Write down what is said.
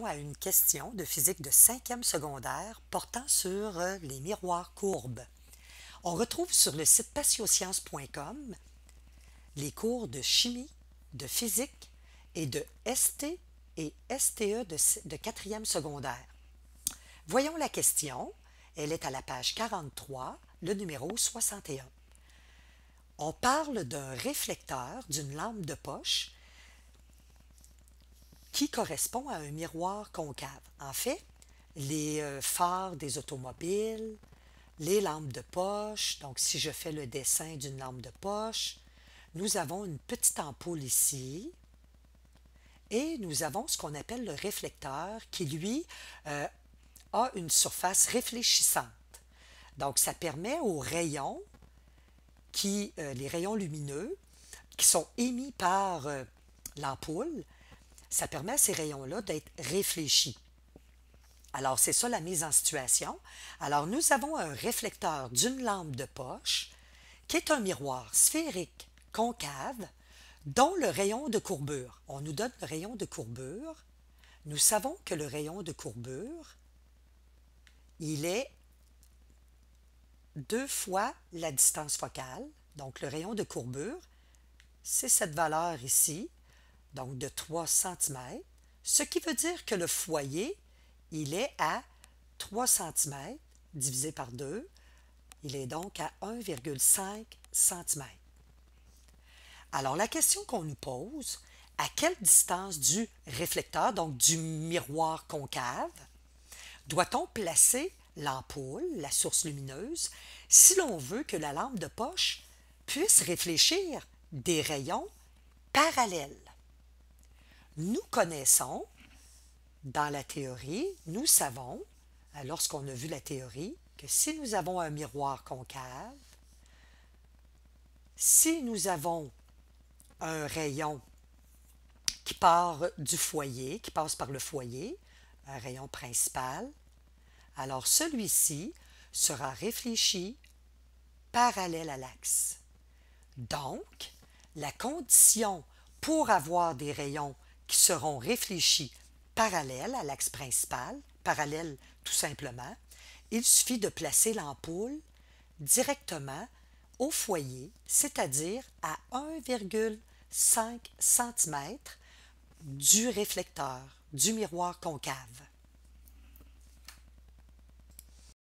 à une question de physique de 5e secondaire portant sur les miroirs courbes. On retrouve sur le site patiosciences.com les cours de chimie, de physique et de ST et STE de 4e secondaire. Voyons la question. Elle est à la page 43, le numéro 61. On parle d'un réflecteur d'une lampe de poche qui correspond à un miroir concave. En fait, les phares des automobiles, les lampes de poche, donc si je fais le dessin d'une lampe de poche, nous avons une petite ampoule ici et nous avons ce qu'on appelle le réflecteur qui, lui, a une surface réfléchissante. Donc, ça permet aux rayons, les rayons lumineux, qui sont émis par l'ampoule, ça permet à ces rayons-là d'être réfléchis. Alors, c'est ça la mise en situation. Alors, nous avons un réflecteur d'une lampe de poche qui est un miroir sphérique concave dont le rayon de courbure. On nous donne le rayon de courbure. Nous savons que le rayon de courbure, il est 2 fois la distance focale. Donc, le rayon de courbure, c'est cette valeur ici, donc de 3 cm, ce qui veut dire que le foyer, il est à 3 cm divisé par 2. Il est donc à 1,5 cm. Alors, la question qu'on nous pose, à quelle distance du réflecteur, donc du miroir concave, doit-on placer l'ampoule, la source lumineuse, si l'on veut que la lampe de poche puisse réfléchir des rayons parallèles? Nous connaissons, dans la théorie, nous savons, lorsqu'on a vu la théorie, que si nous avons un miroir concave, si nous avons un rayon qui part du foyer, qui passe par le foyer, un rayon principal, alors celui-ci sera réfléchi parallèle à l'axe. Donc, la condition pour avoir des rayons qui seront réfléchis parallèles à l'axe principal, parallèle tout simplement, il suffit de placer l'ampoule directement au foyer, c'est-à-dire à 1,5 cm du réflecteur, du miroir concave.